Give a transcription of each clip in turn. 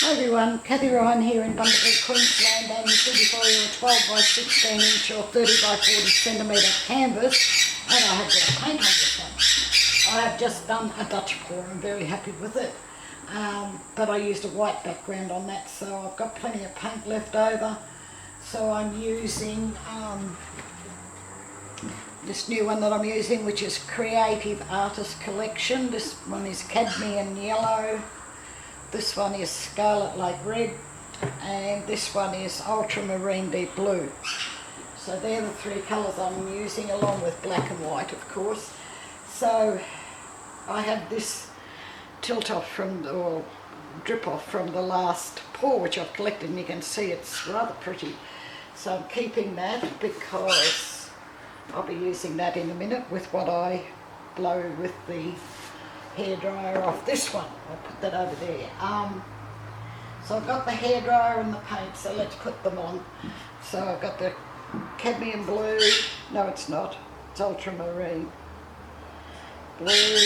Hi everyone, Kathie Ryan here in Bundaberg, Queensland, and you see before you a 12 by 16 inch or 30 by 40 centimetre canvas, and I have got paint on this one. I have just done a Dutch pour. I'm very happy with it, but I used a white background on that, so I've got plenty of paint left over. So I'm using this new one that I'm using, which is Creative Artist Collection. This one is cadmium yellow. This one is Scarlet Lake Red, and this one is Ultramarine Deep Blue. So they're the three colours I'm using, along with black and white, of course. So I have this tilt off from, or drip off from the last pour, which I've collected, and you can see it's rather pretty. So I'm keeping that because I'll be using that in a minute with what I blow with the hairdryer off this one. I'll put that over there. So I've got the hairdryer and the paint, so let's put them on. So I've got the cadmium blue, no it's not, it's ultramarine blue.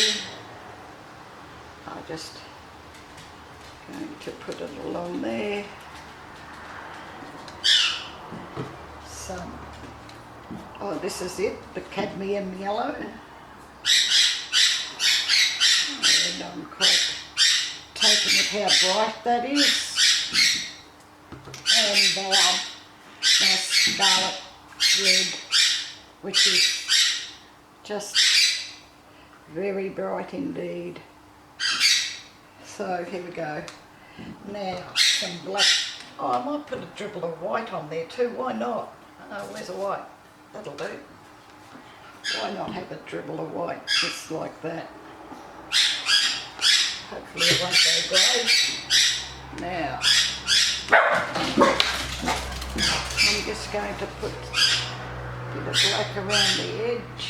I'm just going to put it along there. Some, oh this is it, the cadmium yellow. And I'm quite taken with how bright that is. And now my scarlet red, which is just very bright indeed. So here we go. Now some black. Oh, I might put a dribble of white on there too. Why not? Where's the white? That'll do. Why not have a dribble of white just like that? Hopefully it won't go grey. Now, I'm just going to put a bit of black around the edge.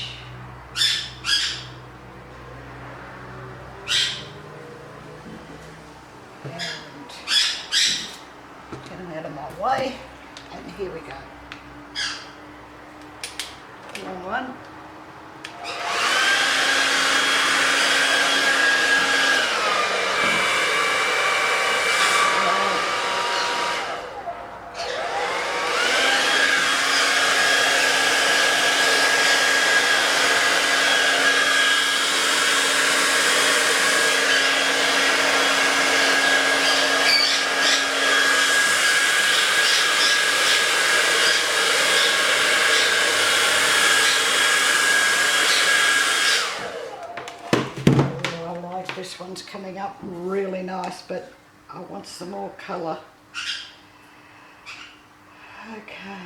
And get them out of my way. And here we go. Long one. This one's coming up really nice, but I want some more colour. Okay.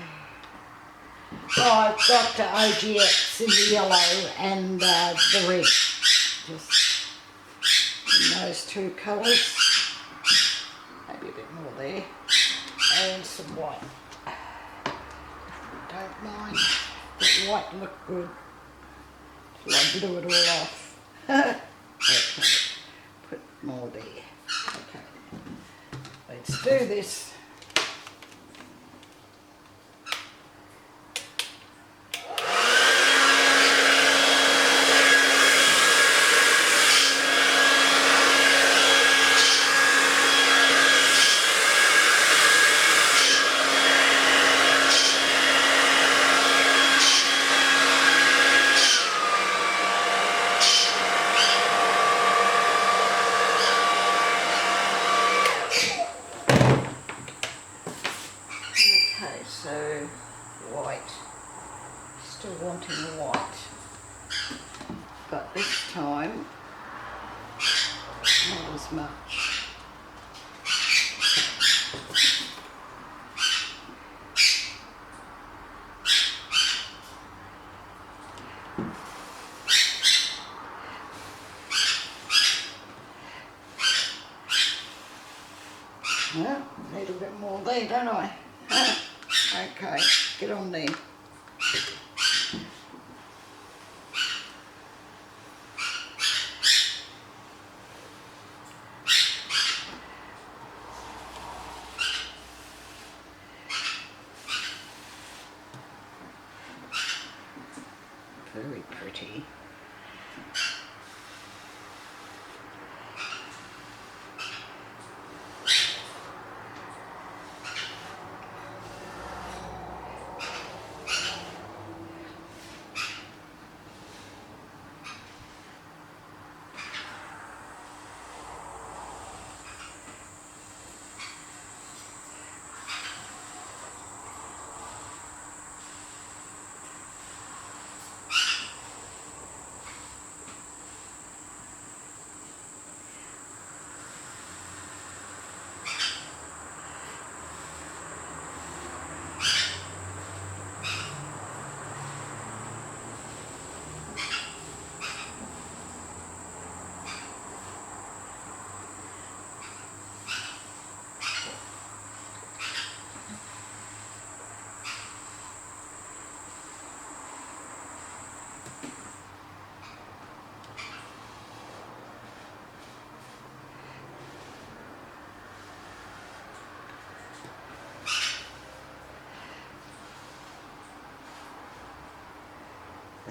Oh, I've got OGX in the yellow and the red. Just in those two colours. Maybe a bit more there. And some white. Don't mind. The white look good. So I blew it all off. Okay. Put more there. Okay. Let's do this. Okay, so white, still wanting white, but this time not as much. Well, need a bit more there, don't I? Okay, get on there. Very pretty.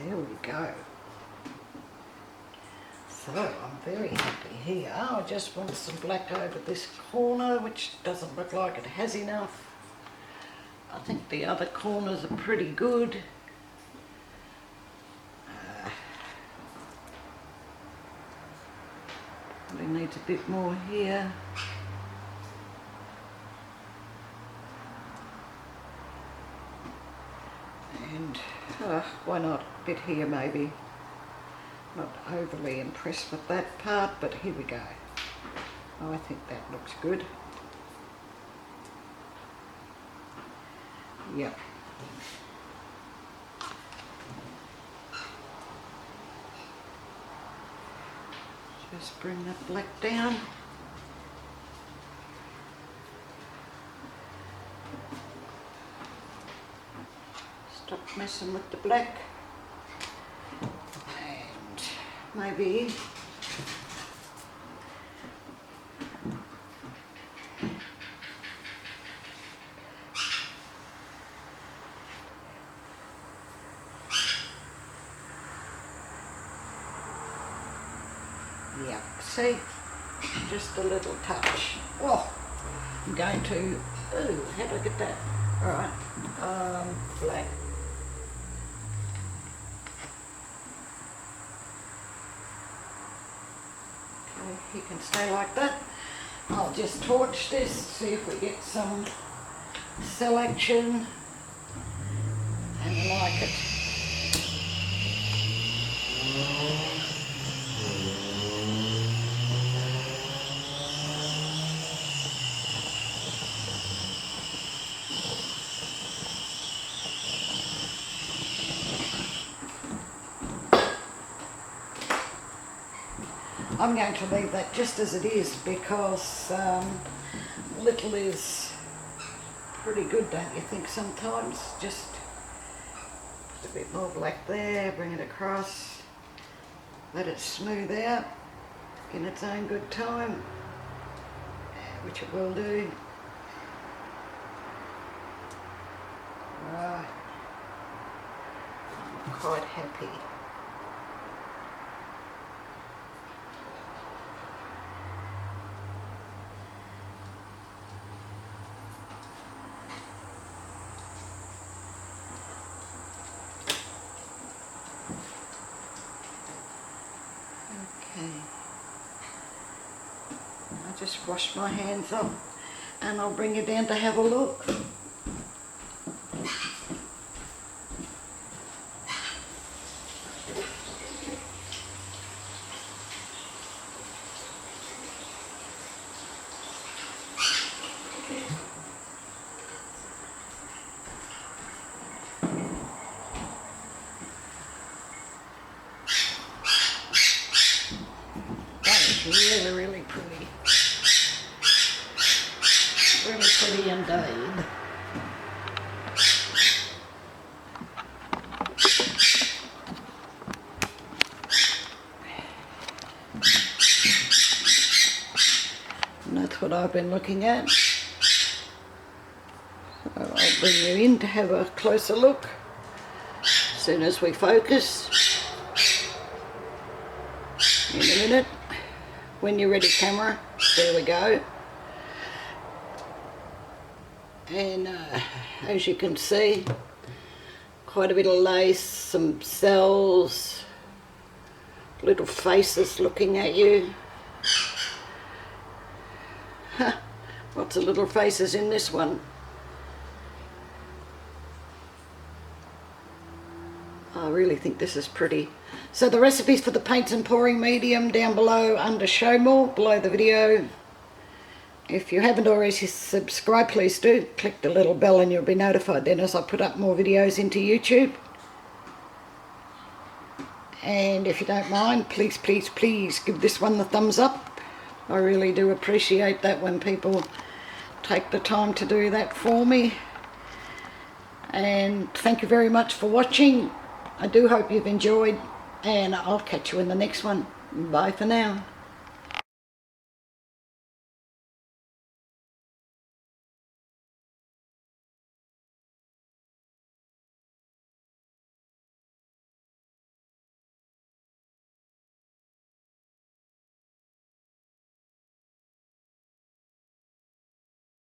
There we go. So I'm very happy here. I just want some black over this corner, which doesn't look like it has enough. I think the other corners are pretty good. Probably needs a bit more here. And why not a bit here maybe. Not overly impressed with that part, but here we go. Oh, I think that looks good. Yep. Just bring that black down. Stop messing with the black. And maybe yeah, see, just a little touch. Oh, I'm going to, oh, how do I get that? All right, black. Okay, he can stay like that. I'll just torch this, see if we get some selection, and I like it. I'm going to leave that just as it is because little is pretty good, don't you think, sometimes? Just put a bit more black there, bring it across, let it smooth out in its own good time, which it will do. Right, I'm quite happy. I just wash my hands off and I'll bring you down to have a look. Really, really pretty. Really pretty indeed. And that's what I've been looking at. So I'll bring you in to have a closer look as soon as we focus. In a minute. When you're ready, camera, there we go. And as you can see, quite a bit of lace, some cells, little faces looking at you. Lots of little faces in this one. I really think this is pretty. So the recipes for the paints and pouring medium down below under show more, below the video. If you haven't already subscribed, please do. Click the little bell and you'll be notified then as I put up more videos into YouTube. And if you don't mind, please, please, please give this one the thumbs up. I really do appreciate that when people take the time to do that for me. And thank you very much for watching. I do hope you've enjoyed, and I'll catch you in the next one. Bye for now.